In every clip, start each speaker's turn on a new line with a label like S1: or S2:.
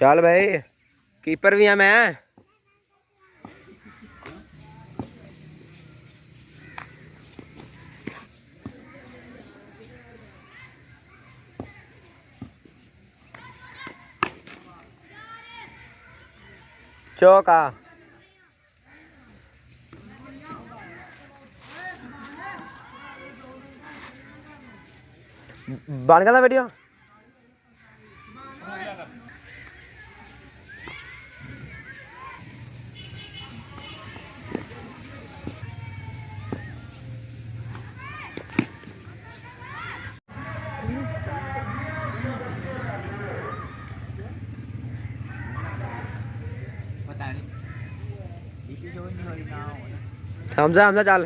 S1: चल भाई कीपर भी है मैं। चौका बन गया वीडियो। हमजा हमजा चल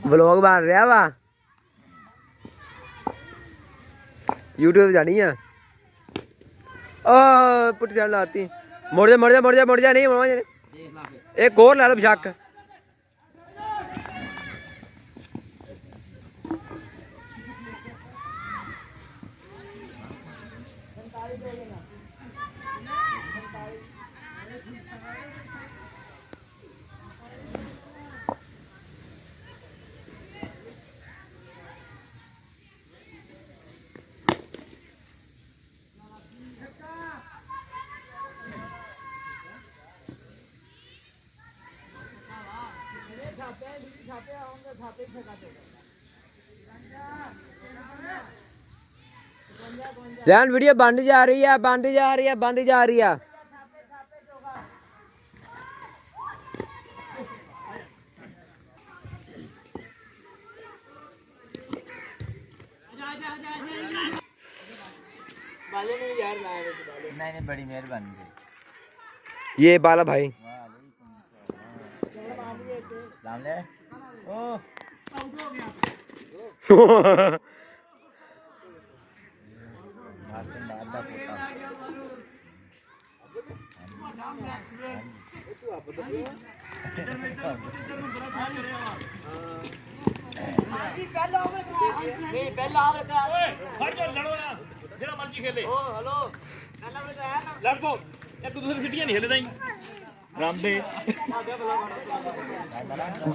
S1: व्लॉग बन रहा वा यूट्यूब जानी है। पुट्टी जान लाती मुड़ जा मुड़ जा मुड़ जा मुड़ जा नहीं मुड़ एक और ला लो बेशक। जैन वीडियो बंद जा रही है बंद जा रही है बंद जा रही है।
S2: नहीं बड़ी मेहरबानी
S1: ये बाला भाई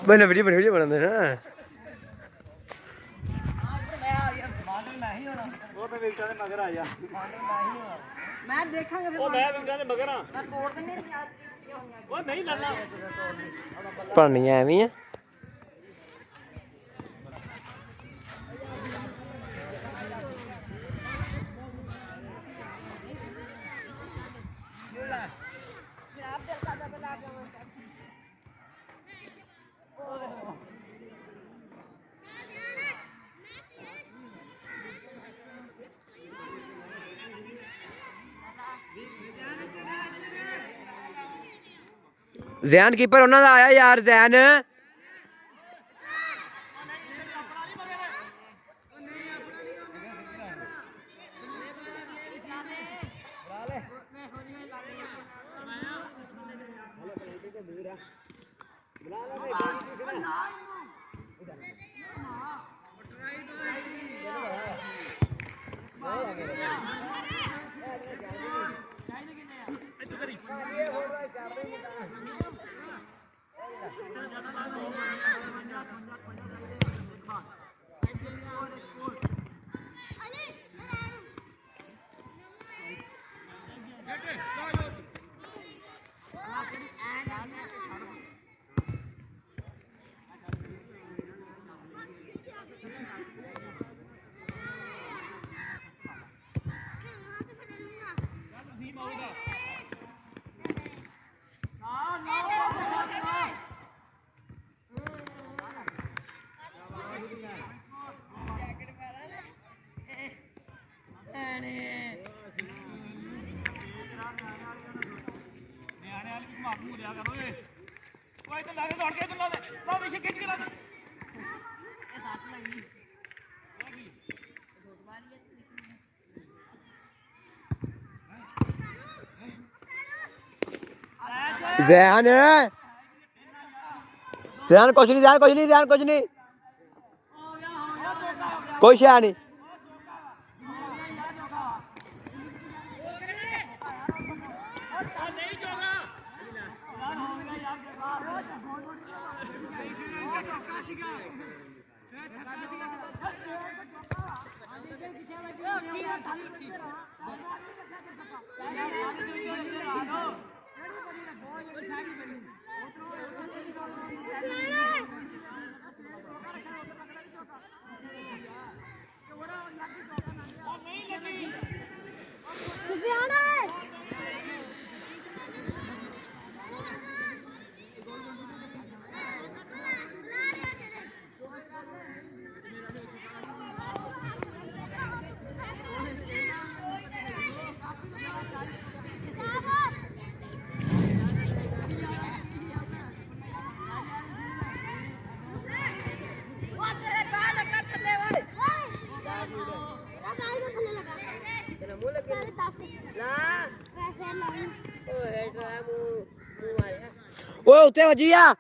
S1: मैंने वीडियो बना देना
S3: मैं देखा
S1: पानिया एवं है। जैन कीपर उन्होंने आया यार जैन ਜ਼ੈਨ ਜ਼ੈਨ ਕੁਛ ਨਹੀਂ ਜ਼ੈਨ ਕੁਛ ਨਹੀਂ ਜ਼ੈਨ ਕੁਛ ਨਹੀਂ ਕੋਈ ਸ਼ੈ ਨਹੀਂ ਓਏ ਉੱਤੇ ਵੱਜੀ ਆ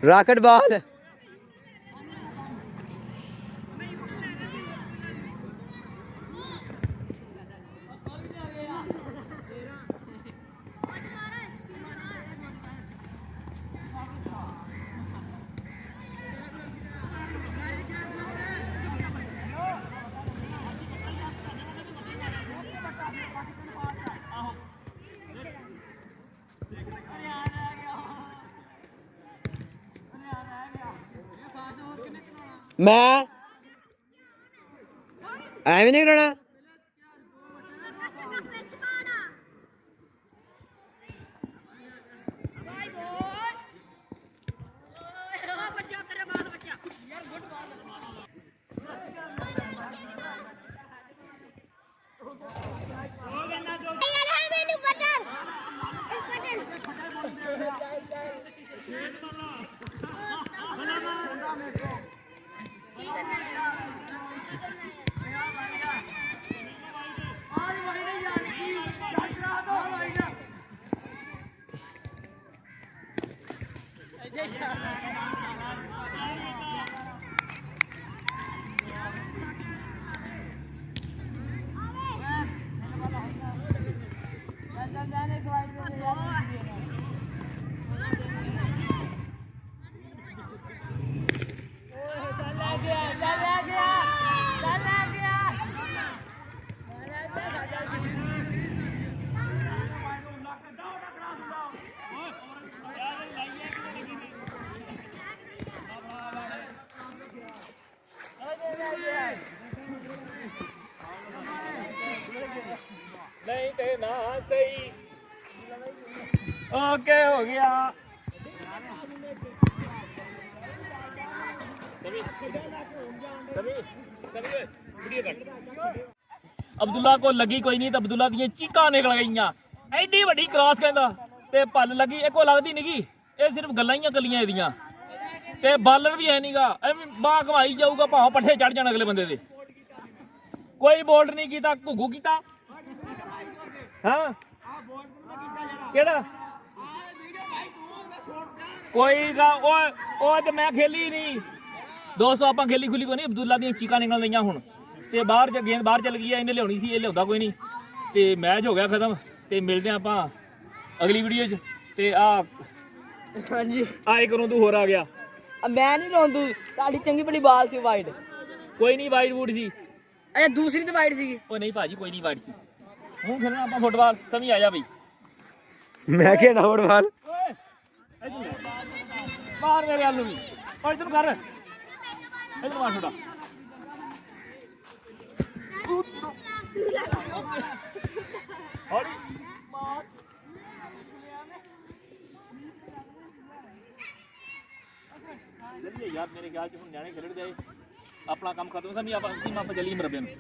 S1: राकेट बॉल मैं ਐਵੇਂ ਨਹੀਂ ਕਰਨਾ
S2: नहीं ते ना सही ओके हो गया अब्दुल्ला को लगी कोई नहीं तो अब्दुल्ला दी चीकां निकल गई एडी वड्डी क्रॉस कहंदा ते पल लगी ए को लगदी नहीं ये सिर्फ गल्लां ही गलियां एदियां ते बालर भी है नहींगा एवें बाह घवाई जाऊगा भाव पट्ठे चढ़ जाण अगले बंदे दे कोई बोल्ड नहीं कीता घुगू कीता हाँ केड़ा कोई तो मैं खेली नहीं 200 आप खेली खुली को नहीं अब्दुल्ला दी चीकां निकल गई हुण ते बाहर गेंद बाहर चल गई है इन्हें लियानी सी लिया कोई नहीं ते मैच हो गया खत्म ते मिलते हैं आप अगली वीडियो च ते
S3: हाँ जी
S2: आ एक रोंदू होर आ गया
S3: मैं नहीं रोंदू ताड़ी चंगी बड़ी बाल सी वाइड
S2: कोई नहीं वाइड वूड सी
S3: अच्छा दूसरी तो वाइड सी
S2: ओ नहीं भाजी कोई नहीं वाइड सी हूँ खेलना आप फुटबॉल समी आ जा भाई
S1: मैं खेलना फुटबॉल
S2: बाहर मेरे आलू भी और इधर कर इधर मार छोड़ा हौली ਚੱਲੀਏ ਯਾਰ ਮੇਰੇ ਖਿਆਲ ਚ ਹੁਣ ਨਿਆਣੇ ਖੇਡਦੇ ਆਏ ਆਪਣਾ ਕੰਮ ਖਤਮ ਕਰਨੀ ਆਪਾਂ ਅਸੀਂ ਚੱਲੀਏ ਮਰਬੇ ਨੂੰ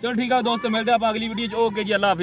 S2: ਚਲੋ ਠੀਕ ਆ ਦੋਸਤੋ ਮਿਲਦੇ ਆਪਾਂ ਅਗਲੀ ਵੀਡੀਓ ਚ ਓਕੇ ਜੀ ਅੱਲਾ ਹਾਫਿਜ਼